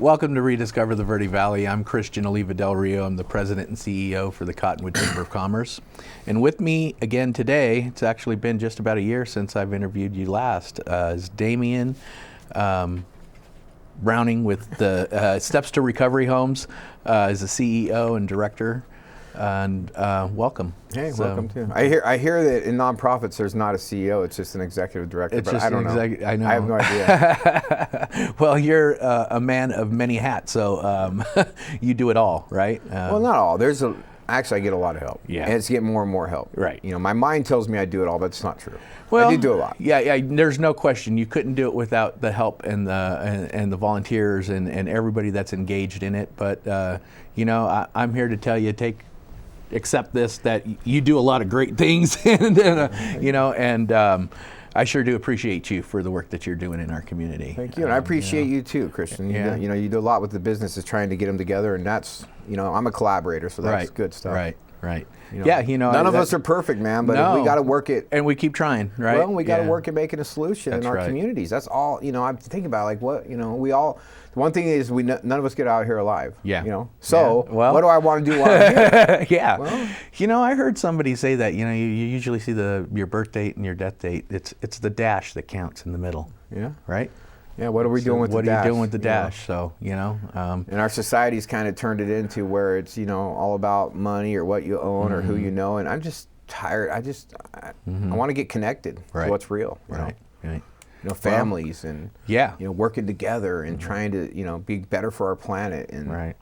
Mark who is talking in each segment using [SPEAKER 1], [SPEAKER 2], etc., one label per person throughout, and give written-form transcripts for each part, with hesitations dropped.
[SPEAKER 1] Welcome to Rediscover the Verde Valley. I'm Christian Oliva Del Rio. I'm the president and CEO for the Cottonwood Chamber of Commerce. And with me again today, it's actually been just about a year since I've interviewed you last, is Damien Browning with the Steps to Recovery Homes, is the CEO and director. And welcome.
[SPEAKER 2] Hey, welcome too. I hear that in nonprofits there's not a CEO; it's just an executive director.
[SPEAKER 1] It's
[SPEAKER 2] but
[SPEAKER 1] just
[SPEAKER 2] I don't know.
[SPEAKER 1] I know.
[SPEAKER 2] I have no idea.
[SPEAKER 1] Well, you're a man of many hats, so you do it all, right?
[SPEAKER 2] Well, not all. Actually, I get a lot of help.
[SPEAKER 1] Yeah.
[SPEAKER 2] And it's getting more and more help.
[SPEAKER 1] Right.
[SPEAKER 2] You know, my mind tells me I do it all, but it's not true.
[SPEAKER 1] Well,
[SPEAKER 2] I do a lot.
[SPEAKER 1] Yeah. There's no question. You couldn't do it without the help and the volunteers and everybody that's engaged in it. But you know, I'm here to tell you, accept this, that you do a lot of great things, and you know, and I sure do appreciate you for the work that you're doing in our community.
[SPEAKER 2] Thank you, and I appreciate you too, Christian.
[SPEAKER 1] Yeah.
[SPEAKER 2] You do a lot with the businesses, trying to get them together, and that's, I'm a collaborator, so that's good stuff.
[SPEAKER 1] Right.
[SPEAKER 2] Yeah, none of us are perfect, man, but
[SPEAKER 1] no,
[SPEAKER 2] we got to work it.
[SPEAKER 1] And we keep trying, right?
[SPEAKER 2] Well, we got to work at making a solution in our communities. That's all, I'm thinking about, like, what, we all, the one thing is none of us get out here alive.
[SPEAKER 1] Yeah.
[SPEAKER 2] So,
[SPEAKER 1] well,
[SPEAKER 2] what do I want to do while I'm here?
[SPEAKER 1] Yeah.
[SPEAKER 2] Well,
[SPEAKER 1] I heard somebody say that, you usually see your birth date and your death date. It's the dash that counts in the middle.
[SPEAKER 2] Yeah.
[SPEAKER 1] Right?
[SPEAKER 2] Yeah, what are we doing with the dash?
[SPEAKER 1] What are you doing with the dash? So,
[SPEAKER 2] and our society's kind of turned it into where it's, all about money or what you own or who you know. And I'm just tired. I want to get connected to what's real.
[SPEAKER 1] Right.
[SPEAKER 2] Families and working together and trying to be better for our planet. And
[SPEAKER 1] right.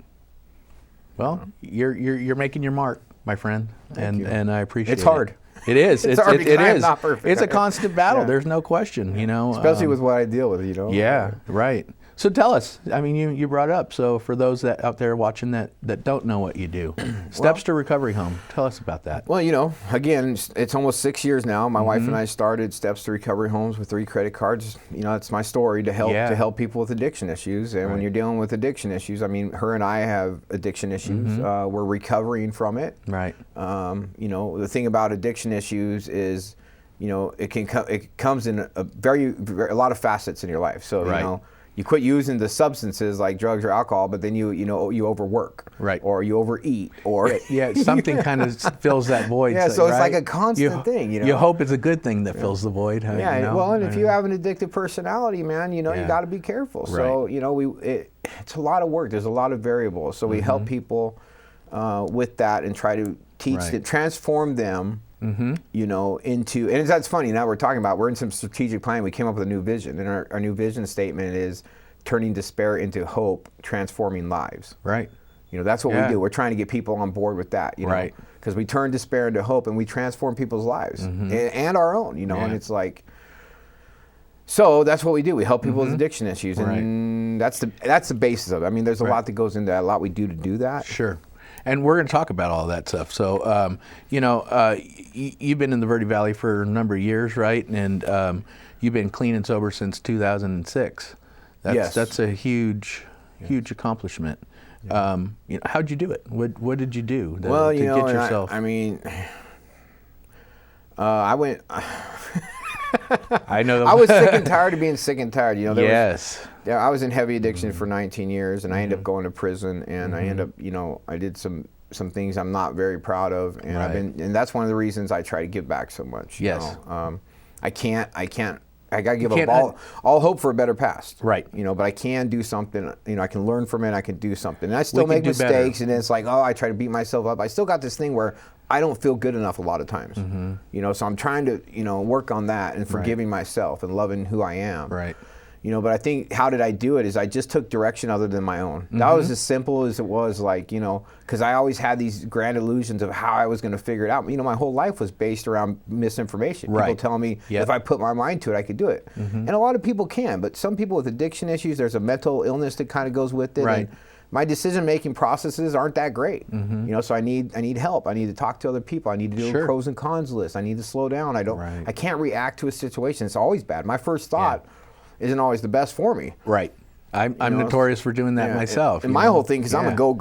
[SPEAKER 1] Well, you're making your mark, my friend, and I appreciate it.
[SPEAKER 2] It's hard.
[SPEAKER 1] It is.
[SPEAKER 2] It is. Not perfect.
[SPEAKER 1] It's a constant battle. There's no question.
[SPEAKER 2] Especially with what I deal with.
[SPEAKER 1] Yeah. Right. So tell us. I mean, you brought it up. So for those that out there watching that don't know what you do, Steps to Recovery Home. Tell us about that.
[SPEAKER 2] Well, again, it's almost 6 years now. My wife and I started Steps to Recovery Homes with 3 credit cards. It's my story to help people with addiction issues. And when you're dealing with addiction issues, I mean, her and I have addiction issues. We're recovering from it.
[SPEAKER 1] Right.
[SPEAKER 2] The thing about addiction issues is, it comes in a lot of facets in your life. So you quit using the substances like drugs or alcohol, but then you overwork,
[SPEAKER 1] right,
[SPEAKER 2] or you overeat, or
[SPEAKER 1] something kind of fills that void.
[SPEAKER 2] Yeah, so it's like a constant thing.
[SPEAKER 1] You hope it's a good thing that fills the void.
[SPEAKER 2] Well, and if you have an addictive personality, man, you got to be careful.
[SPEAKER 1] Right.
[SPEAKER 2] So it's a lot of work. There's a lot of variables. So we help people with that and try to teach them, transform them. Into, and that's funny, now we're in some strategic plan. We came up with a new vision, and our new vision statement is turning despair into hope, transforming lives.
[SPEAKER 1] Right.
[SPEAKER 2] That's what we do. We're trying to get people on board with that,
[SPEAKER 1] right,
[SPEAKER 2] because we turn despair into hope and we transform people's lives and our own, and it's like, so that's what we do. We help people with addiction issues, and that's the basis of it. I mean, there's a lot that goes into that, a lot we do to do that.
[SPEAKER 1] Sure. And we're going to talk about all that stuff. So, you've been in the Verde Valley for a number of years, right? And you've been clean and sober since 2006. That's a huge accomplishment. Yeah. How'd you do it? What did you do to get yourself?
[SPEAKER 2] I went.
[SPEAKER 1] I know.
[SPEAKER 2] I was sick and tired of being sick and tired.
[SPEAKER 1] I
[SPEAKER 2] was in heavy addiction for 19 years, and I ended up going to prison, and I ended up, I did some things I'm not very proud of, and and that's one of the reasons I try to give back so much.
[SPEAKER 1] Yes.
[SPEAKER 2] I gotta give up all hope for a better past.
[SPEAKER 1] Right.
[SPEAKER 2] But I can do something. I can learn from it. I can do something. And I still make mistakes, and it's like, I try to beat myself up. I still got this thing where I don't feel good enough a lot of times. So I'm trying to, work on that and forgiving myself and loving who I am.
[SPEAKER 1] Right.
[SPEAKER 2] But I think, how did I do it is I just took direction other than my own. That was as simple as it was, like, because I always had these grand illusions of how I was going to figure it out. My whole life was based around misinformation. People telling me if I put my mind to it, I could do it. And a lot of people can, but some people with addiction issues, there's a mental illness that kind of goes with it.
[SPEAKER 1] Right.
[SPEAKER 2] And my decision-making processes aren't that great. So I need help. I need to talk to other people. I need to do a pros and cons list. I need to slow down. I can't react to a situation. It's always bad. My first thought isn't always the best for me.
[SPEAKER 1] Right. I'm notorious for doing that myself.
[SPEAKER 2] And my whole thing, because I'm a go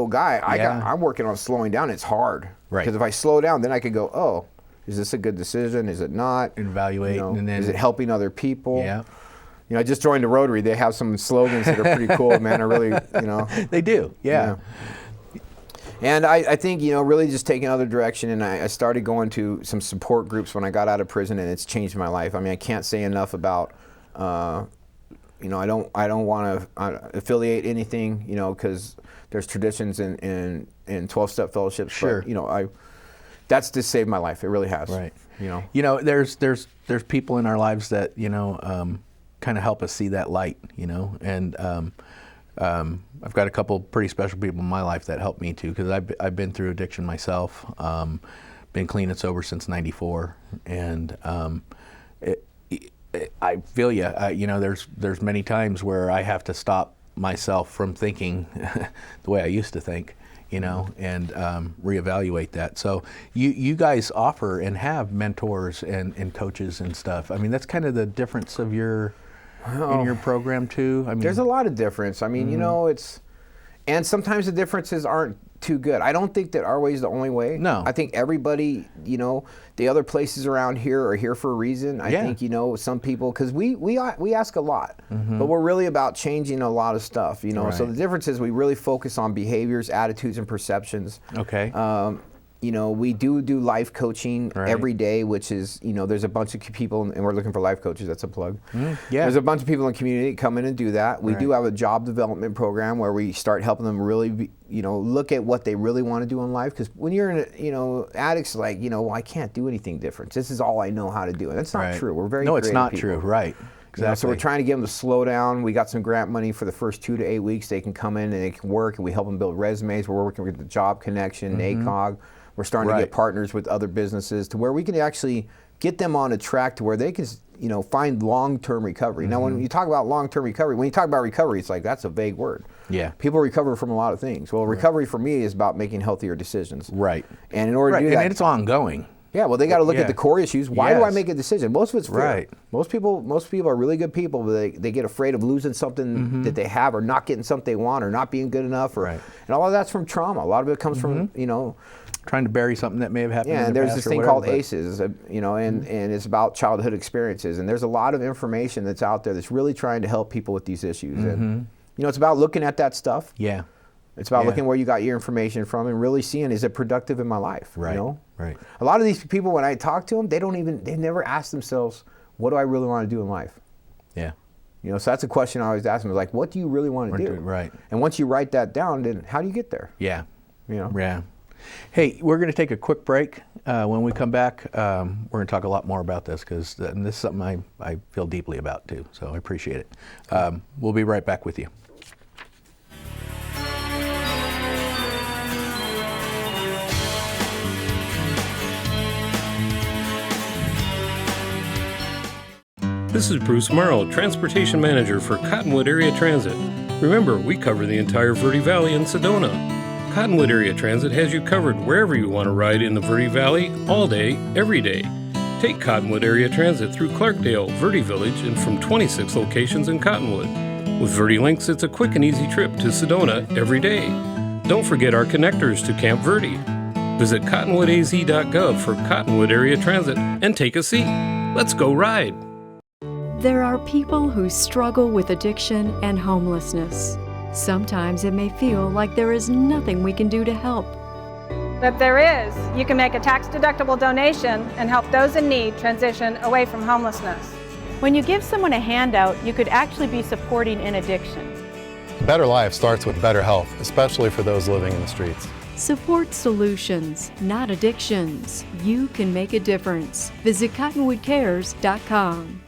[SPEAKER 2] guy, I'm working on slowing down. It's hard.
[SPEAKER 1] Right.
[SPEAKER 2] Because if I slow down, then I could go, is this a good decision? Is it not?
[SPEAKER 1] Evaluate.
[SPEAKER 2] And then, is it helping other people?
[SPEAKER 1] Yeah.
[SPEAKER 2] You know, I just joined the Rotary. They have some slogans that are pretty cool, man. I really, you know.
[SPEAKER 1] They do, yeah.
[SPEAKER 2] And I think, you know, really just taking another direction, and I started going to some support groups when I got out of prison, and it's changed my life. I mean, I can't say enough about, you know, I don't want to affiliate anything, you know, because there's traditions in 12-step fellowships.
[SPEAKER 1] Sure.
[SPEAKER 2] But, you know, that's just saved my life. It really has.
[SPEAKER 1] Right.
[SPEAKER 2] You
[SPEAKER 1] You
[SPEAKER 2] know.
[SPEAKER 1] know, there's people in our lives that, you know, kind of help us see that light, you know, and I've got a couple pretty special people in my life that help me too, because I've been through addiction myself, been clean and sober since '94, and I feel you. You know, there's many times where I have to stop myself from thinking the way I used to think, you know, and reevaluate that. So you guys offer and have mentors and coaches and stuff. I mean, that's kind of the difference of in your program too. I mean,
[SPEAKER 2] there's a lot of difference. I mean, you know, and sometimes the differences aren't too good. I don't think that our way is the only way.
[SPEAKER 1] No.
[SPEAKER 2] I think everybody, you know, the other places around here are here for a reason. I think, you know, some people, because we ask a lot, but we're really about changing a lot of stuff, you know. So the difference is we really focus on behaviors, attitudes, and perceptions.
[SPEAKER 1] Okay.
[SPEAKER 2] You know, we do life coaching every day, which is, you know, there's a bunch of people, and we're looking for life coaches. That's a plug.
[SPEAKER 1] Yeah.
[SPEAKER 2] There's a bunch of people in the community that come in and do that. We do have a job development program where we start helping them really, you know, look at what they really want to do in life. Because when you're in, you know, addicts, like, you know, well, I can't do anything different. This is all I know how to do. And that's not true. We're very
[SPEAKER 1] No, it's not
[SPEAKER 2] people.
[SPEAKER 1] true. Right. Exactly.
[SPEAKER 2] You know, so we're trying to get them to slow down. We got some grant money for the first 2 to 8 weeks. They can come in and they can work, and we help them build resumes. We're working with the Job Connection, ACOG. We're starting to get partners with other businesses to where we can actually get them on a track to where they can, you know, find long-term recovery. Now, when you talk about long-term recovery, when you talk about recovery, it's like that's a vague word.
[SPEAKER 1] Yeah.
[SPEAKER 2] People recover from a lot of things. Well, recovery for me is about making healthier decisions.
[SPEAKER 1] Right.
[SPEAKER 2] And in order to do that,
[SPEAKER 1] and it's ongoing.
[SPEAKER 2] Yeah, well, they got to look at the core issues. Why do I make a decision? Most of it's fear.
[SPEAKER 1] Right.
[SPEAKER 2] Most people are really good people, but they get afraid of losing something that they have, or not getting something they want, or not being good enough, and all of that's from trauma. A lot of it comes from, you know,
[SPEAKER 1] trying to bury something that may have happened.
[SPEAKER 2] Yeah,
[SPEAKER 1] in
[SPEAKER 2] and
[SPEAKER 1] the
[SPEAKER 2] there's
[SPEAKER 1] past
[SPEAKER 2] this
[SPEAKER 1] or
[SPEAKER 2] thing
[SPEAKER 1] whatever,
[SPEAKER 2] called ACEs, you know, and it's about childhood experiences. And there's a lot of information that's out there that's really trying to help people with these issues. And you know, it's about looking at that stuff.
[SPEAKER 1] Yeah.
[SPEAKER 2] It's about looking where you got your information from and really seeing, is it productive in my life?
[SPEAKER 1] Right.
[SPEAKER 2] You know?
[SPEAKER 1] Right.
[SPEAKER 2] A lot of these people, when I talk to them, they never ask themselves, what do I really want to do in life?
[SPEAKER 1] Yeah.
[SPEAKER 2] You know, so that's a question I always ask them, like, what do you really want to do?
[SPEAKER 1] Right.
[SPEAKER 2] And once you write that down, then how do you get there?
[SPEAKER 1] Yeah.
[SPEAKER 2] You know?
[SPEAKER 1] Yeah. Hey, we're going to take a quick break. When we come back, we're going to talk a lot more about this, because this is something I feel deeply about too. So I appreciate it. We'll be right back with you.
[SPEAKER 3] This is Bruce Morrow, Transportation Manager for Cottonwood Area Transit. Remember, we cover the entire Verde Valley and Sedona. Cottonwood Area Transit has you covered wherever you want to ride in the Verde Valley, all day, every day. Take Cottonwood Area Transit through Clarkdale, Verde Village, and from 26 locations in Cottonwood. With Verde Links, it's a quick and easy trip to Sedona every day. Don't forget our connectors to Camp Verde. Visit cottonwoodaz.gov for Cottonwood Area Transit and take a seat. Let's go ride.
[SPEAKER 4] There are people who struggle with addiction and homelessness. Sometimes it may feel like there is nothing we can do to help.
[SPEAKER 5] But there is. You can make a tax-deductible donation and help those in need transition away from homelessness.
[SPEAKER 6] When you give someone a handout, you could actually be supporting an addiction.
[SPEAKER 7] A better life starts with better health, especially for those living in the streets.
[SPEAKER 4] Support solutions, not addictions. You can make a difference. Visit cottonwoodcares.com.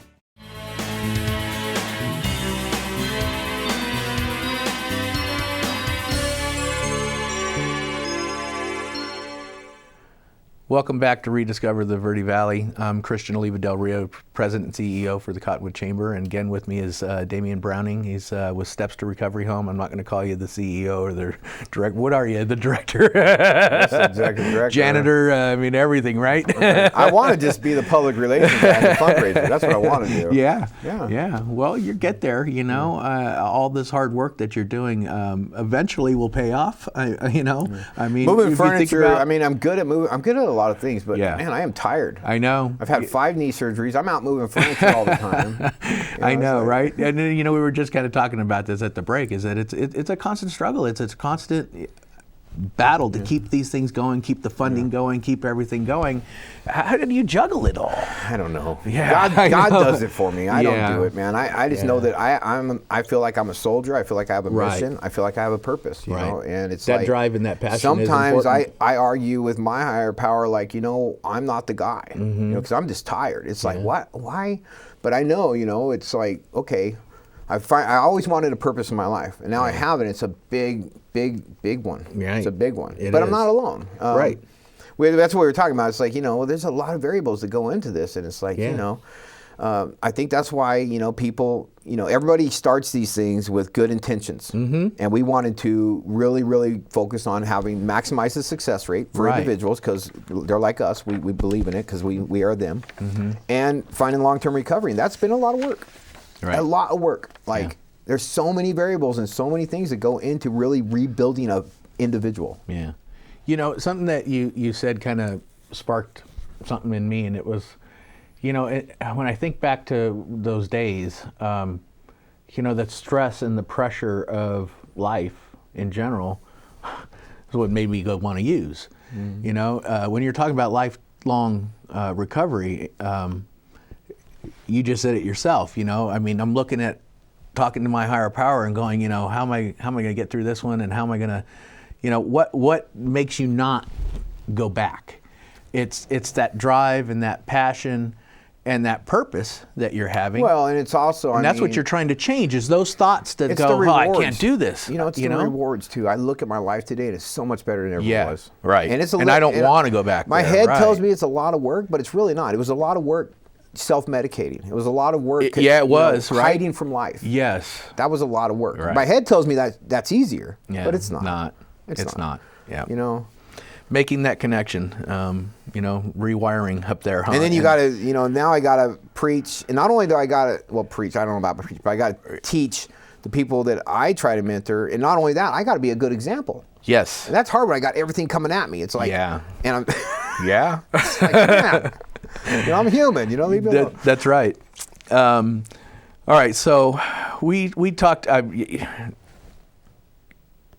[SPEAKER 1] Welcome back to Rediscover the Verde Valley. I'm Christian Oliva Del Rio, President and CEO for the Cottonwood Chamber, and again with me is Damien Browning. He's with Steps to Recovery Home. I'm not going to call you the CEO or the director. What are you? The director?
[SPEAKER 2] That's the executive director.
[SPEAKER 1] Janitor, I mean everything, right?
[SPEAKER 2] I want to just be the public relations guy and the fundraiser. That's what I want to do.
[SPEAKER 1] Yeah. Well, you get there, you know. All this hard work that you're doing eventually will pay off. I mean,
[SPEAKER 2] moving
[SPEAKER 1] if you think
[SPEAKER 2] furniture.
[SPEAKER 1] about,
[SPEAKER 2] I mean, I'm good at moving. I'm good at a lot of things, but
[SPEAKER 1] Yeah.
[SPEAKER 2] man, I am tired.
[SPEAKER 1] I know.
[SPEAKER 2] I've had 5 knee surgeries. I'm out moving furniture all the time.
[SPEAKER 1] I know, right? And then, we were just kind of talking about this at the break, is that it's a constant struggle. It's a constant battle to keep these things going, keep the funding going, keep everything going. How do you juggle it all?
[SPEAKER 2] I don't know.
[SPEAKER 1] Yeah,
[SPEAKER 2] God does it for me. I
[SPEAKER 1] Yeah.
[SPEAKER 2] don't do it, man. I just know that I feel like I'm a soldier. I feel like I have a mission. I feel like I have a purpose, you know, and it's
[SPEAKER 1] that
[SPEAKER 2] like,
[SPEAKER 1] drive and that passion
[SPEAKER 2] sometimes
[SPEAKER 1] is important.
[SPEAKER 2] I argue with my higher power, like, I'm not the guy, because I'm just tired. It's like, what? Why? But I know, it's like, okay, I always wanted a purpose in my life, and now I have it. It's a big one.
[SPEAKER 1] Right.
[SPEAKER 2] It's a big one.
[SPEAKER 1] It
[SPEAKER 2] but I'm
[SPEAKER 1] is.
[SPEAKER 2] not alone.
[SPEAKER 1] Right.
[SPEAKER 2] That's what we were talking about. It's like, there's a lot of variables that go into this, and it's like, I think that's why, people, everybody starts these things with good intentions, and we wanted to really, really focus on maximize the success rate for individuals, because they're like us. We believe in it because we are them, and finding long-term recovery. And that's been a lot of work.
[SPEAKER 1] Right.
[SPEAKER 2] A lot of work. There's so many variables and so many things that go into really rebuilding an individual.
[SPEAKER 1] Yeah. Something that you said kind of sparked something in me, and it was, when I think back to those days, that stress and the pressure of life in general is what made me go want to use. When you're talking about lifelong recovery, you just said it yourself. I'm looking at talking to my higher power and going, how am I going to get through this one, and how am I going to, what makes you not go back? It's that drive and that passion and that purpose that you're having.
[SPEAKER 2] Well, and it's also,
[SPEAKER 1] and that's what you're trying to change, is those thoughts that go, I can't do this.
[SPEAKER 2] It's the rewards too. I look at my life today and it's so much better than it ever was.
[SPEAKER 1] Right.
[SPEAKER 2] And
[SPEAKER 1] I don't want to go back
[SPEAKER 2] My
[SPEAKER 1] there.
[SPEAKER 2] head tells me it's a lot of work, but it's really not. It was a lot of work self-medicating. It was a lot of work hiding from life.
[SPEAKER 1] Yes.
[SPEAKER 2] That was a lot of work.
[SPEAKER 1] Right.
[SPEAKER 2] My head tells me that's easier,
[SPEAKER 1] Yeah,
[SPEAKER 2] but it's not.
[SPEAKER 1] It's not. Yeah.
[SPEAKER 2] Making
[SPEAKER 1] that connection, rewiring up there. Huh?
[SPEAKER 2] And then you got to, now I got to preach. And not only do I got to, preach, I don't know about preach, but I got to teach the people that I try to mentor. And not only that, I got to be a good example.
[SPEAKER 1] Yes.
[SPEAKER 2] And that's hard when I got everything coming at me. It's like,
[SPEAKER 1] yeah.
[SPEAKER 2] And I'm,
[SPEAKER 1] yeah.
[SPEAKER 2] It's like, man, I'm human, leave me alone.
[SPEAKER 1] That's right. All right, so we talked.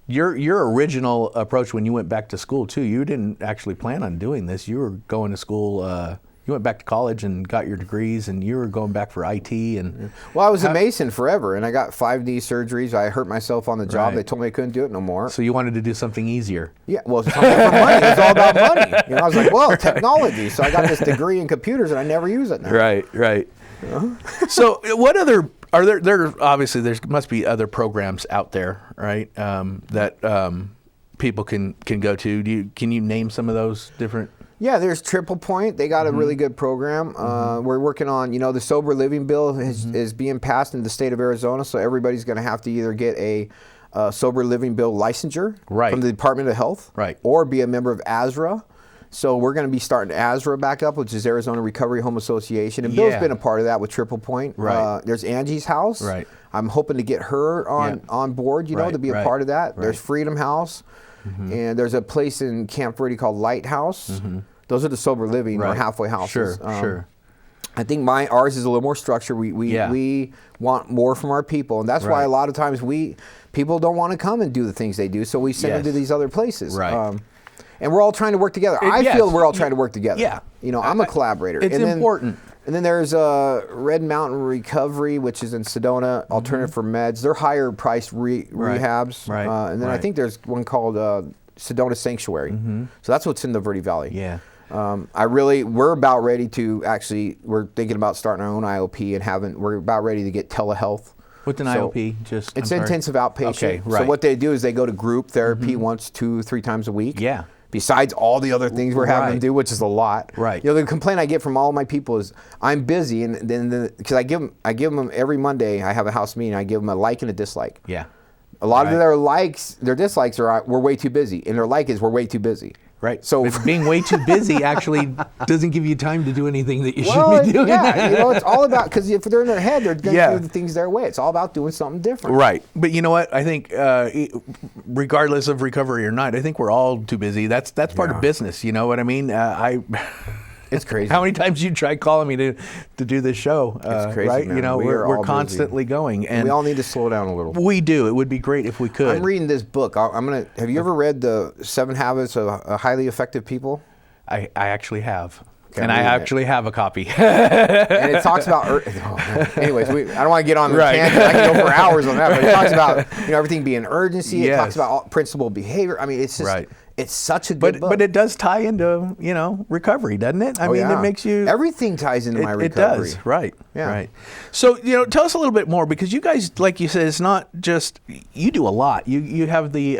[SPEAKER 1] Your original approach when you went back to school too, you didn't actually plan on doing this. You were going to school. You went back to college and got your degrees, and you were going back for IT. And
[SPEAKER 2] well, I was a mason forever, and I got 5 knee surgeries. I hurt myself on the job. They told me I couldn't do it no more.
[SPEAKER 1] So you wanted to do something easier.
[SPEAKER 2] Yeah, well, it's something for money. It was all about money. I was like, well, technology. So I got this degree in computers, and I never use it now.
[SPEAKER 1] Right. So what other are there obviously there must be other programs out there, right? That people can go to. Can you name some of those different?
[SPEAKER 2] Yeah, there's Triple Point. They got a really good program. We're working on, the sober living bill is being passed in the state of Arizona, so everybody's going to have to either get a sober living bill licensure from the Department of Health, or be a member of ASRA. So we're going to be starting ASRA back up, which is Arizona Recovery Home Association, and Bill's been a part of that with Triple Point. There's Angie's House. I'm hoping to get her on board, to be a part of that. There's Freedom House. And there's a place in Camp Verde called Lighthouse. Those are the sober living or halfway houses.
[SPEAKER 1] Sure.
[SPEAKER 2] I think ours is a little more structured. We want more from our people, and that's why a lot of times people don't want to come and do the things they do, so we send them to these other places. And we're all trying to work together. I feel we're all trying to work together.
[SPEAKER 1] Yeah.
[SPEAKER 2] I'm a collaborator.
[SPEAKER 1] It's important.
[SPEAKER 2] And then there's Red Mountain Recovery, which is in Sedona, Alternative for Meds. They're higher priced rehabs. And then I think there's one called Sedona Sanctuary. So that's what's in the Verde Valley.
[SPEAKER 1] Yeah.
[SPEAKER 2] We're about ready to we're thinking about starting our own IOP and we're about ready to get telehealth.
[SPEAKER 1] What's an IOP?
[SPEAKER 2] It's intensive outpatient.
[SPEAKER 1] Okay,
[SPEAKER 2] So what they do is they go to group therapy once, 2-3 times a week.
[SPEAKER 1] Yeah.
[SPEAKER 2] Besides all the other things we're having to do, which is a lot. The complaint I get from all my people is I'm busy, and then because I give them every Monday. I have a house meeting. I give them a like and a dislike.
[SPEAKER 1] Yeah.
[SPEAKER 2] A lot of their dislikes are we're way too busy, and their like is we're way too busy.
[SPEAKER 1] Right.
[SPEAKER 2] So
[SPEAKER 1] but being way too busy actually doesn't give you time to do anything that you
[SPEAKER 2] well,
[SPEAKER 1] should be doing.
[SPEAKER 2] yeah, you know, it's all about, because if they're in their head, they're going to
[SPEAKER 1] Yeah.
[SPEAKER 2] do the things their way. It's all about doing something different.
[SPEAKER 1] Right. But you know what? I think regardless of recovery or not, I think we're all too busy. That's part of business. You know what I mean?
[SPEAKER 2] It's crazy.
[SPEAKER 1] How many times you tried calling me to do this show?
[SPEAKER 2] It's crazy,
[SPEAKER 1] right?
[SPEAKER 2] man.
[SPEAKER 1] You know,
[SPEAKER 2] We are
[SPEAKER 1] we're
[SPEAKER 2] all
[SPEAKER 1] constantly going, and
[SPEAKER 2] we all need to slow down a little.
[SPEAKER 1] we do. It would be great if we could.
[SPEAKER 2] I'm reading this book. Have you ever read the 7 Habits of Highly Effective People?
[SPEAKER 1] I actually have.
[SPEAKER 2] Okay,
[SPEAKER 1] and
[SPEAKER 2] I'm
[SPEAKER 1] I
[SPEAKER 2] reading it.
[SPEAKER 1] actually have a copy.
[SPEAKER 2] And it talks about. Anyways, I don't want to get on the tangent. I can go for hours on that. But it talks about everything being urgency. It talks
[SPEAKER 1] Yes.
[SPEAKER 2] about principled behavior. I mean, it's just.
[SPEAKER 1] Right.
[SPEAKER 2] It's such a good book.
[SPEAKER 1] But it does tie into recovery, doesn't it? I mean, it makes you.
[SPEAKER 2] Everything ties into my recovery.
[SPEAKER 1] It does, right?
[SPEAKER 2] Yeah.
[SPEAKER 1] Right. So tell us a little bit more, because you guys, like you said, it's not just you do a lot. You have the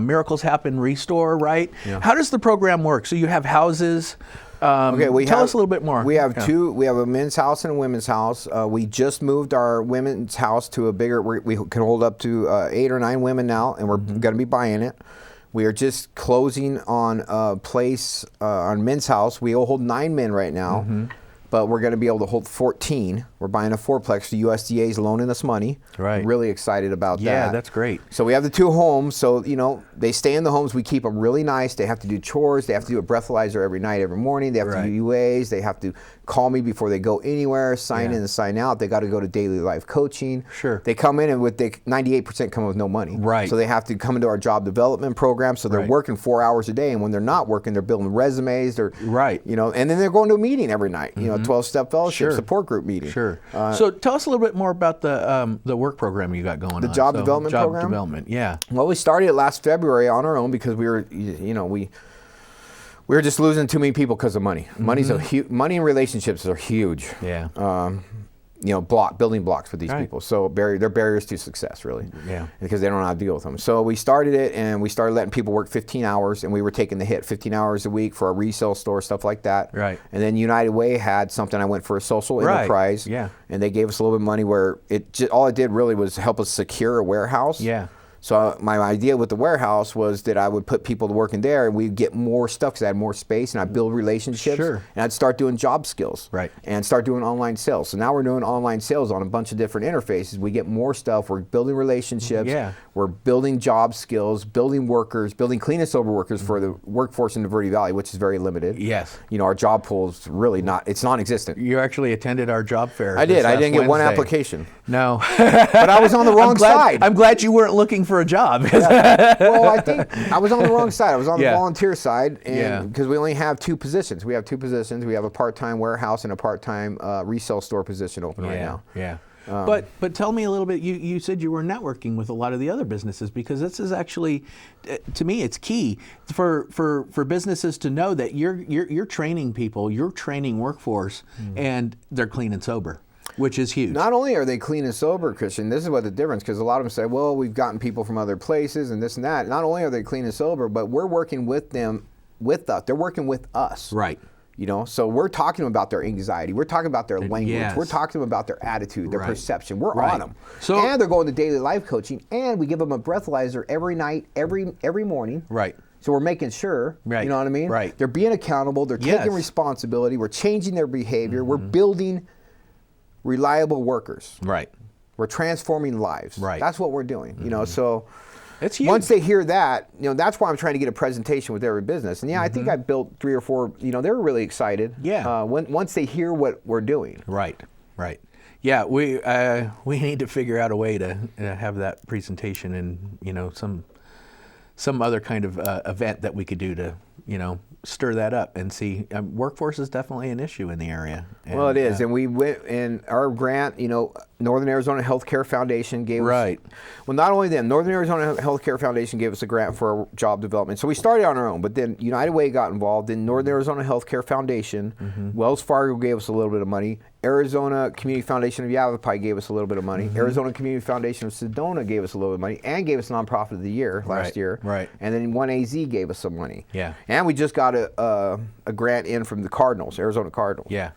[SPEAKER 1] Miracles Happen Restore, right?
[SPEAKER 2] Yeah.
[SPEAKER 1] How does the program work? So you have houses.
[SPEAKER 2] Okay,
[SPEAKER 1] tell us a little bit more.
[SPEAKER 2] We have two. We have a men's house and a women's house. We just moved our women's house to a bigger. We can hold up to 8 or 9 women now, and we're going to be buying it. We are just closing on a place on men's house. We will hold 9 men right now, but we're going to be able to hold 14. We're buying a 4-plex. The USDA is loaning us money.
[SPEAKER 1] Right.
[SPEAKER 2] Really excited about that.
[SPEAKER 1] Yeah, that's great.
[SPEAKER 2] So we have the 2 homes. So, they stay in the homes. We keep them really nice. They have to do chores. They have to do a breathalyzer every night, every morning. They have to do UAs. They have to call me before they go anywhere, sign in and sign out. They got to go to daily life coaching.
[SPEAKER 1] Sure.
[SPEAKER 2] They come in and 98% come with no money.
[SPEAKER 1] Right.
[SPEAKER 2] So they have to come into our job development program. So they're working 4 hours a day. And when they're not working, they're building resumes. They're and then they're going to a meeting every night. 12-step fellowship, support group meeting.
[SPEAKER 1] Sure. So tell us a little bit more about the work program you got going on.
[SPEAKER 2] The job development program?
[SPEAKER 1] Job development, yeah.
[SPEAKER 2] Well, we started it last February on our own because we were, we were just losing too many people because of money. Money and relationships are huge.
[SPEAKER 1] Yeah.
[SPEAKER 2] Building blocks for these people. So they're barriers to success, really.
[SPEAKER 1] Yeah.
[SPEAKER 2] Because they don't know how to deal with them. So we started it, and we started letting people work 15 hours, and we were taking the hit, 15 hours a week for a resale store, stuff like that.
[SPEAKER 1] Right.
[SPEAKER 2] And then United Way had something. I went for a social enterprise.
[SPEAKER 1] Yeah.
[SPEAKER 2] And they gave us a little bit of money where all it did really was help us secure a warehouse.
[SPEAKER 1] Yeah.
[SPEAKER 2] So my idea with the warehouse was that I would put people to work in there, and we'd get more stuff because I had more space, and I'd build relationships.
[SPEAKER 1] Sure.
[SPEAKER 2] And I'd start doing job skills.
[SPEAKER 1] Right.
[SPEAKER 2] And start doing online sales. So now we're doing online sales on a bunch of different interfaces. We get more stuff. We're building relationships.
[SPEAKER 1] Yeah.
[SPEAKER 2] We're building job skills, building workers, building clean and sober workers for the workforce in the Verde Valley, which is very limited.
[SPEAKER 1] Yes.
[SPEAKER 2] Our job pool is really it's non-existent.
[SPEAKER 1] You actually attended our job fair.
[SPEAKER 2] I did. I didn't get one
[SPEAKER 1] Wednesday.
[SPEAKER 2] application.
[SPEAKER 1] No.
[SPEAKER 2] But I was on the wrong side.
[SPEAKER 1] I'm glad you weren't looking for a job.
[SPEAKER 2] Well, I think I was on the wrong side. I was on the volunteer side, and because we only have 2 positions. We have 2 positions. We have a part-time warehouse and a part-time resale store position open right now.
[SPEAKER 1] Yeah. But tell me a little bit. You said you were networking with a lot of the other businesses, because this is actually, to me, it's key for businesses to know that you're training people, you're training workforce, and they're clean and sober, which is huge.
[SPEAKER 2] Not only are they clean and sober, Christian, this is what the difference, because a lot of them say, well, we've gotten people from other places and this and that. Not only are they clean and sober, but we're working with them, with us. They're working with us.
[SPEAKER 1] Right.
[SPEAKER 2] So we're talking about their anxiety. We're talking about their language.
[SPEAKER 1] Yes.
[SPEAKER 2] We're talking about their attitude, their perception. We're on them.
[SPEAKER 1] So,
[SPEAKER 2] and they're going to daily life coaching, and we give them a breathalyzer every night, every morning.
[SPEAKER 1] Right.
[SPEAKER 2] So we're making sure,
[SPEAKER 1] Right.
[SPEAKER 2] you know what I mean?
[SPEAKER 1] Right.
[SPEAKER 2] They're being accountable. They're taking responsibility. We're changing their behavior. We're building reliable workers.
[SPEAKER 1] Right.
[SPEAKER 2] We're transforming lives.
[SPEAKER 1] Right.
[SPEAKER 2] That's what we're doing. So
[SPEAKER 1] it's huge.
[SPEAKER 2] once they hear that, that's why I'm trying to get a presentation with every business. And I think I built 3 or 4. They were really excited.
[SPEAKER 1] Yeah.
[SPEAKER 2] Once they hear what we're doing.
[SPEAKER 1] Right. Right. Yeah. We need to figure out a way to have that presentation and some other kind of event that we could do to stir that up and see. Workforce is definitely an issue in the area.
[SPEAKER 2] Well, it is, and we went in our grant. Northern Arizona Healthcare Foundation gave us. Well, not only them, Northern Arizona Healthcare Foundation gave us a grant for our job development. So we started on our own, but then United Way got involved. Then Northern Arizona Healthcare Foundation, Wells Fargo gave us a little bit of money. Arizona Community Foundation of Yavapai gave us a little bit of money. Arizona Community Foundation of Sedona gave us a little bit of money and gave us Nonprofit of the Year last year.
[SPEAKER 1] Right.
[SPEAKER 2] And then 1AZ gave us some money.
[SPEAKER 1] Yeah.
[SPEAKER 2] And we just got a grant in from the Cardinals, Arizona Cardinals.
[SPEAKER 1] Yeah.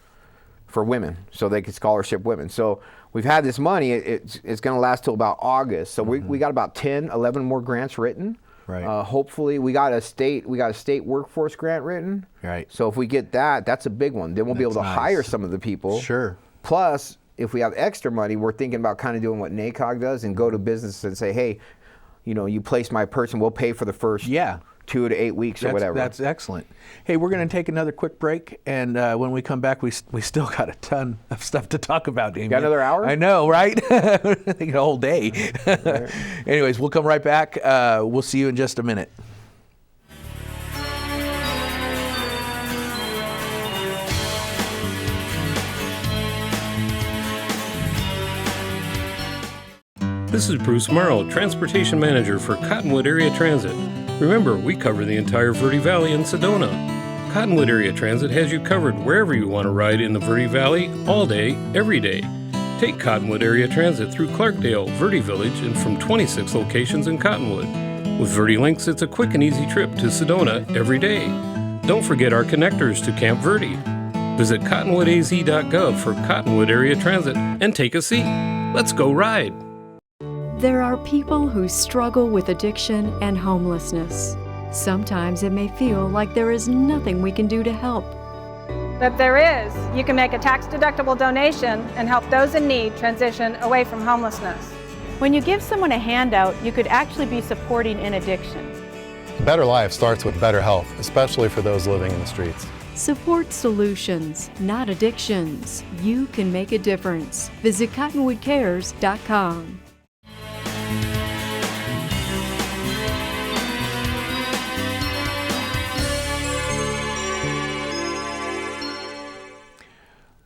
[SPEAKER 2] For women, so they could scholarship women. So we've had this money. It's going to last till about August. So we got about 10, 11 more grants written.
[SPEAKER 1] Right.
[SPEAKER 2] Hopefully, we got a state workforce grant written.
[SPEAKER 1] Right.
[SPEAKER 2] So if we get that, that's a big one. Then we'll be able to
[SPEAKER 1] That's
[SPEAKER 2] hire
[SPEAKER 1] nice.
[SPEAKER 2] some of the people.
[SPEAKER 1] Sure.
[SPEAKER 2] Plus, if we have extra money, we're thinking about kind of doing what NACOG does and go to business and say, hey, you place my person, we'll pay for the first 2 to 8 weeks or whatever.
[SPEAKER 1] That's excellent. Hey, we're going to take another quick break, and when we come back, we still got a ton of stuff to talk about, Damien.
[SPEAKER 2] Got another hour?
[SPEAKER 1] I know, right? I think a whole day. Anyways, we'll come right back. We'll see you in just a minute.
[SPEAKER 3] This is Bruce Morrow, Transportation Manager for Cottonwood Area Transit. Remember, we cover the entire Verde Valley and Sedona. Cottonwood Area Transit has you covered wherever you want to ride in the Verde Valley, all day, every day. Take Cottonwood Area Transit through Clarkdale, Verde Village, and from 26 locations in Cottonwood. With Verde Links, it's a quick and easy trip to Sedona every day. Don't forget our connectors to Camp Verde. Visit cottonwoodaz.gov for Cottonwood Area Transit and take a seat. Let's go ride.
[SPEAKER 4] There are people who struggle with addiction and homelessness. Sometimes it may feel like there is nothing we can do to help.
[SPEAKER 5] But there is. You can make a tax-deductible donation and help those in need transition away from homelessness.
[SPEAKER 6] When you give someone a handout, you could actually be supporting an addiction.
[SPEAKER 7] A better life starts with better health, especially for those living in the streets.
[SPEAKER 4] Support solutions, not addictions. You can make a difference. Visit cottonwoodcares.com.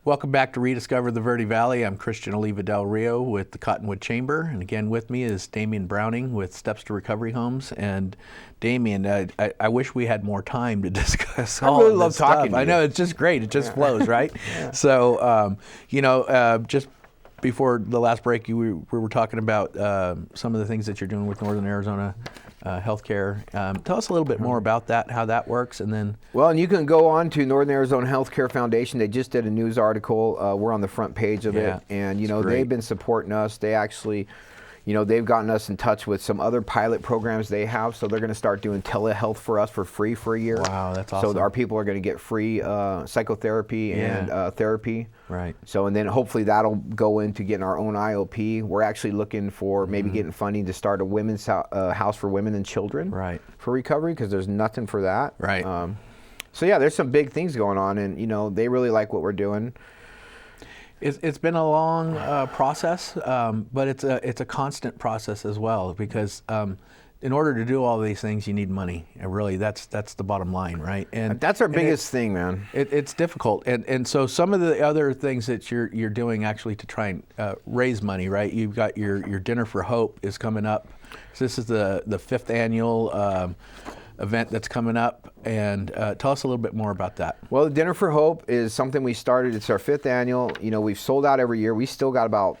[SPEAKER 1] Welcome back to Rediscover the Verde Valley. I'm Christian Oliva Del Rio with the Cottonwood Chamber, and again with me is Damien Browning with Steps to Recovery Homes. And Damien, I wish we had more time to discuss all
[SPEAKER 2] really
[SPEAKER 1] of
[SPEAKER 2] love
[SPEAKER 1] this stuff.
[SPEAKER 2] talking to
[SPEAKER 1] I know,
[SPEAKER 2] you.
[SPEAKER 1] it's just great. It just flows, right? So, just before the last break, we were talking about some of the things that you're doing with Northern Arizona Healthcare. Tell us a little bit more about that, how that works, and then...
[SPEAKER 2] Well, and you can go on to Northern Arizona Healthcare Foundation. They just did a news article. We're on the front page of it. And, they've been supporting us. They actually, they've gotten us in touch with some other pilot programs they have. So they're going to start doing telehealth for us for free for a year.
[SPEAKER 1] Wow, that's awesome.
[SPEAKER 2] So our people are going to get free psychotherapy and therapy.
[SPEAKER 1] Right.
[SPEAKER 2] So, and then hopefully that'll go into getting our own IOP. We're actually looking for maybe getting funding to start a women's house for women and children.
[SPEAKER 1] Right.
[SPEAKER 2] For recovery, because there's nothing for that.
[SPEAKER 1] Right.
[SPEAKER 2] So yeah, there's some big things going on, and they really like what we're doing.
[SPEAKER 1] It's been a long process, but it's a constant process as well, because in order to do all these things, you need money. And really, that's the bottom line, right? And
[SPEAKER 2] that's our biggest thing, man.
[SPEAKER 1] It's difficult, and so some of the other things that you're doing actually to try and raise money, right? You've got your Dinner for Hope is coming up. So this is the 5th annual event that's coming up, and tell us a little bit more about that.
[SPEAKER 2] Well, the Dinner for Hope is something we started. It's our 5th annual. We've sold out every year. We still got about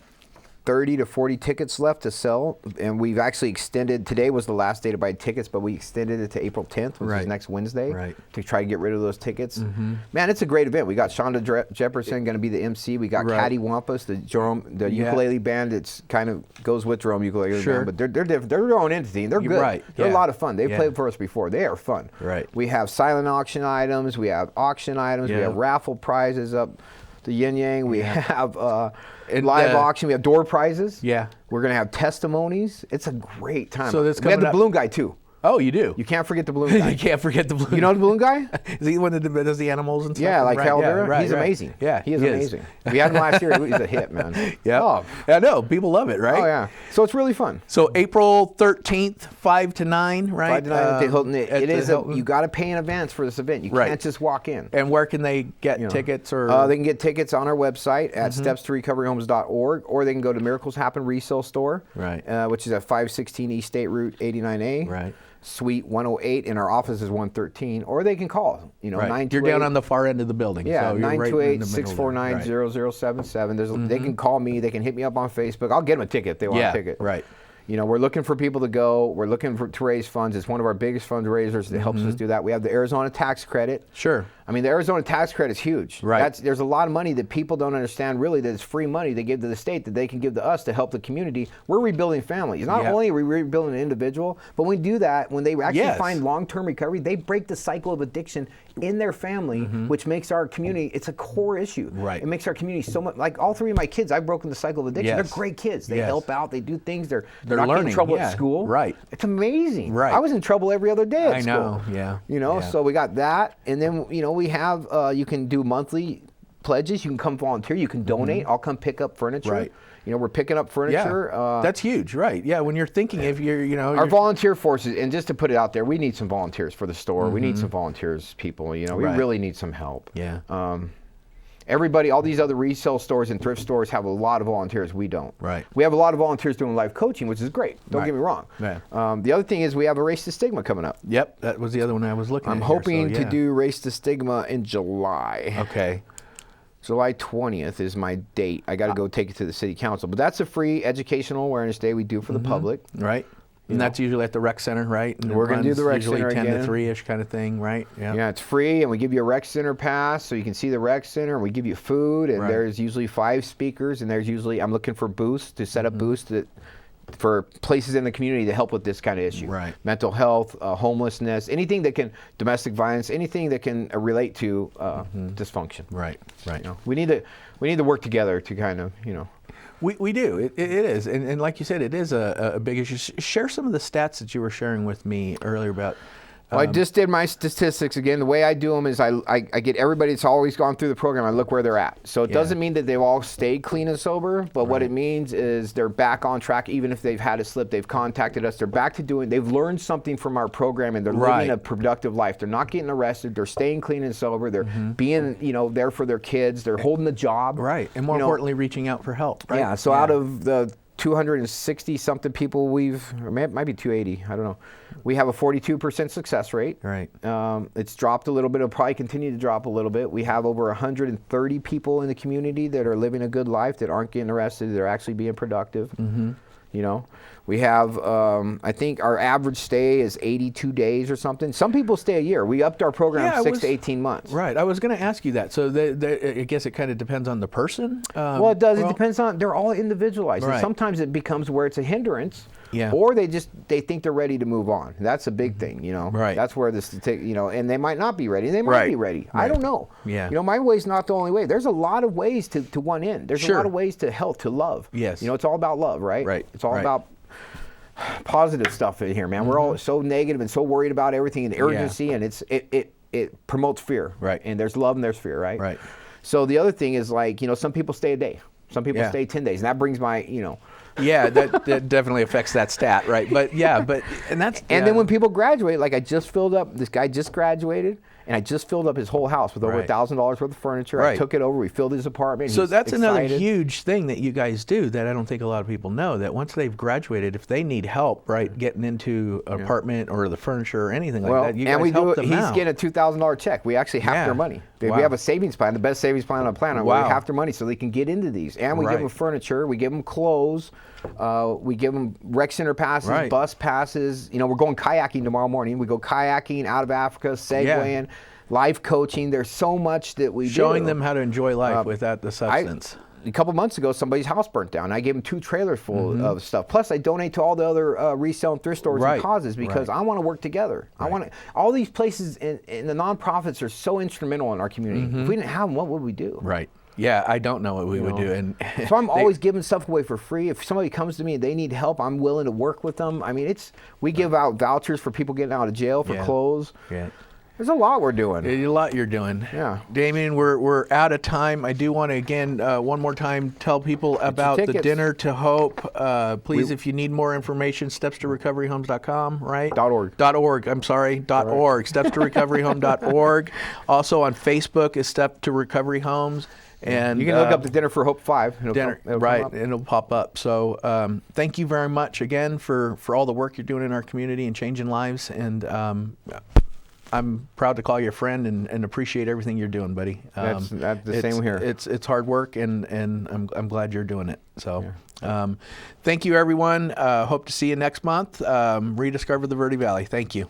[SPEAKER 2] 30 to 40 tickets left to sell, and we've actually extended. Today was the last day to buy tickets, but we extended it to April 10th, which is next Wednesday, to try to get rid of those tickets. Man, it's a great event. We got Shonda Jefferson going to be the MC. We got Caddy Wampus, the ukulele band. It's kind of goes with Jerome ukulele band, but they're different. They're their own entity, and they're good. They're a lot of fun. They've played for us before. They are fun. We have silent auction items. We have auction items. We have raffle prizes up the yin yang. We have live auction. We have door prizes. We're going to have testimonies. It's a great time.
[SPEAKER 1] So that's
[SPEAKER 2] we have the
[SPEAKER 1] coming up.
[SPEAKER 2] balloon guy too.
[SPEAKER 1] Oh, you do?
[SPEAKER 2] You can't forget the balloon guy.
[SPEAKER 1] You can't forget the balloon.
[SPEAKER 2] You know the balloon guy?
[SPEAKER 1] Is he the one that does the animals and stuff?
[SPEAKER 2] Yeah, like Caldera.
[SPEAKER 1] Yeah,
[SPEAKER 2] He's amazing.
[SPEAKER 1] Yeah,
[SPEAKER 2] he is amazing. We had him last year. He's a hit, man.
[SPEAKER 1] Yeah.
[SPEAKER 2] Oh.
[SPEAKER 1] I know. People love it, right?
[SPEAKER 2] Oh, yeah. So it's really fun.
[SPEAKER 1] So April 13th, 5 to 9, right?
[SPEAKER 2] 5 to 9 at the Hilton.
[SPEAKER 1] At the Hilton.
[SPEAKER 2] You got to pay in advance for this event. You can't just walk in.
[SPEAKER 1] And where can they get tickets? Or
[SPEAKER 2] they can get tickets on our website at stepstorecoveryhomes.org, or they can go to Miracles Happen Resale Store, which is at 516 East State Route 89A. Suite 108, and our office is 113, or they can call, 928.
[SPEAKER 1] You're down on the far end of the building.
[SPEAKER 2] Yeah,
[SPEAKER 1] so
[SPEAKER 2] 928-649-0077. They can call me, they can hit me up on Facebook. I'll get them a ticket if they want a ticket.
[SPEAKER 1] Right.
[SPEAKER 2] You know, we're looking for people to go. We're looking to raise funds. It's one of our biggest fundraisers that helps us do that. We have the Arizona tax credit.
[SPEAKER 1] Sure.
[SPEAKER 2] I mean, the Arizona tax credit is huge.
[SPEAKER 1] Right.
[SPEAKER 2] There's a lot of money that people don't understand, really, that it's free money they give to the state that they can give to us to help the community. We're rebuilding families. Not only are we rebuilding an individual, but when we do that, when they actually find long-term recovery, they break the cycle of addiction in their family, which makes our community, it's a core issue.
[SPEAKER 1] Right.
[SPEAKER 2] It makes our community so much, like all three of my kids, I've broken the cycle of addiction. They're great kids. They help out, they do things, they're not
[SPEAKER 1] learning.
[SPEAKER 2] getting in trouble at school.
[SPEAKER 1] Right.
[SPEAKER 2] It's amazing.
[SPEAKER 1] Right.
[SPEAKER 2] I was in trouble every other day at school.
[SPEAKER 1] I know, yeah.
[SPEAKER 2] You know, so we got that, and then, you know, we have, you can do monthly pledges. You can come volunteer. You can donate. I'll come pick up furniture.
[SPEAKER 1] Right.
[SPEAKER 2] You know, we're picking up furniture.
[SPEAKER 1] Yeah, that's huge, right? Yeah, when you're thinking, if you're, you know,
[SPEAKER 2] our volunteer forces, and just to put it out there, we need some volunteers for the store. We need some volunteers, people. You know, we really need some help.
[SPEAKER 1] Yeah.
[SPEAKER 2] Everybody, all these other resale stores and thrift stores have a lot of volunteers. We don't.
[SPEAKER 1] Right.
[SPEAKER 2] We have a lot of volunteers doing life coaching, which is great. Don't get me wrong.
[SPEAKER 1] Yeah.
[SPEAKER 2] The other thing is we have a Race to Stigma coming up.
[SPEAKER 1] Yep, that was the other one I was looking at.
[SPEAKER 2] I'm hoping to do Race to Stigma in July.
[SPEAKER 1] Okay.
[SPEAKER 2] July 20th is my date. I got to go take it to the city council. But that's a free educational awareness day we do for the public.
[SPEAKER 1] Right. And that's usually at the rec center, right? And
[SPEAKER 2] we're going to do the rec
[SPEAKER 1] usually
[SPEAKER 2] center
[SPEAKER 1] 10
[SPEAKER 2] again.
[SPEAKER 1] to 3-ish kind of thing, right?
[SPEAKER 2] Yeah, it's free, and we give you a rec center pass so you can see the rec center, and we give you food, and there's usually 5 speakers, and there's usually, I'm looking for booths to set up booths for places in the community to help with this kind of issue.
[SPEAKER 1] Right.
[SPEAKER 2] Mental health, homelessness, anything that can, domestic violence, anything that can relate to dysfunction.
[SPEAKER 1] Right, right.
[SPEAKER 2] You know, we need to work together to kind of, you know.
[SPEAKER 1] We do. It is. And like you said, it is a big issue. Share some of the stats that you were sharing with me earlier about.
[SPEAKER 2] Well, I just did my statistics again. The way I do them is I get everybody that's always gone through the program. I look where they're at. So it doesn't mean that they've all stayed clean and sober, but what it means is they're back on track. Even if they've had a slip, they've contacted us. They're back to doing. They've learned something from our program, and they're living a productive life. They're not getting arrested. They're staying clean and sober. They're being, you know, there for their kids. They're holding the job.
[SPEAKER 1] Right, and more importantly, reaching out for help. Right?
[SPEAKER 2] Yeah. So out of the 260 something people or it might be 280, I don't know. We have a 42% success rate.
[SPEAKER 1] Right.
[SPEAKER 2] It's dropped a little bit. It'll probably continue to drop a little bit. We have over 130 people in the community that are living a good life, that aren't getting arrested, they're actually being productive. You know, we have, I think our average stay is 82 days or something. Some people stay a year. We upped our program 6 to 18 months.
[SPEAKER 1] Right. I was going to ask you that. So I guess it kind of depends on the person.
[SPEAKER 2] Well, it does. It depends on, they're all individualized.
[SPEAKER 1] Right.
[SPEAKER 2] And sometimes it becomes where it's a hindrance.
[SPEAKER 1] Yeah.
[SPEAKER 2] Or they think they're ready to move on. That's a big thing, you know.
[SPEAKER 1] Right.
[SPEAKER 2] That's where this, you know, and they might not be ready. They might be ready.
[SPEAKER 1] Right.
[SPEAKER 2] I don't know.
[SPEAKER 1] Yeah.
[SPEAKER 2] You know, my way's not the only way. There's a lot of ways to one end. There's a lot of ways to help, to love.
[SPEAKER 1] Yes.
[SPEAKER 2] You know, it's all about love, right?
[SPEAKER 1] Right.
[SPEAKER 2] It's all about positive stuff in here, man. We're all so negative and so worried about everything and urgency, and it promotes fear.
[SPEAKER 1] Right.
[SPEAKER 2] And there's love and there's fear, right?
[SPEAKER 1] Right.
[SPEAKER 2] So the other thing is, like, you know, some people stay a day. Some people stay 10 days. And that brings my, you know.
[SPEAKER 1] Yeah, that definitely affects that stat, right? But and that's.
[SPEAKER 2] And then when people graduate, like this guy just graduated, and I just filled up his whole house with over $1,000 worth of furniture.
[SPEAKER 1] Right.
[SPEAKER 2] I took it over, we filled his apartment.
[SPEAKER 1] So that's another
[SPEAKER 2] excited.
[SPEAKER 1] huge thing that you guys do that I don't think a lot of people know, that once they've graduated, if they need help, right, getting into an apartment or the furniture or anything like that, you guys help them out.
[SPEAKER 2] He's getting a $2,000 check. We actually half their money. We have a savings plan, the best savings plan on the planet. We half their money so they can get into these. And we give them furniture, we give them clothes, we give them rec center passes, bus passes. You know, we're going kayaking tomorrow morning. We go kayaking out of Africa, segwaying, life coaching. There's so much that we do.
[SPEAKER 1] Showing them how to enjoy life without the substance.
[SPEAKER 2] A couple months ago, somebody's house burnt down. I gave them 2 trailers full of stuff. Plus, I donate to all the other resale and thrift stores and causes because I want to work together. I want to. All these places and the nonprofits are so instrumental in our community. If we didn't have them, what would we do?
[SPEAKER 1] Right. Yeah, I don't know what we would do. And
[SPEAKER 2] so I'm always giving stuff away for free. If somebody comes to me and they need help, I'm willing to work with them. I mean, we give out vouchers for people getting out of jail for clothes.
[SPEAKER 1] Yeah.
[SPEAKER 2] There's a lot we're doing.
[SPEAKER 1] A lot you're doing.
[SPEAKER 2] Yeah.
[SPEAKER 1] Damien, we're out of time. I do want to, again, one more time, tell people about the Dinner to Hope. Please, if you need more information, stepstorecoveryhomes.com, right?
[SPEAKER 2] .org.
[SPEAKER 1] I'm sorry, .org. Stepstorecoveryhome.org. Also on Facebook is Step to Recovery Homes. And
[SPEAKER 2] you can look up the Dinner for Hope 5.
[SPEAKER 1] And it'll pop up. So thank you very much again for all the work you're doing in our community and changing lives. And I'm proud to call you a friend and appreciate everything you're doing, buddy.
[SPEAKER 2] That's the same here.
[SPEAKER 1] It's hard work, and I'm glad you're doing it. So, thank you, everyone. Hope to see you next month. Rediscover the Verde Valley. Thank you.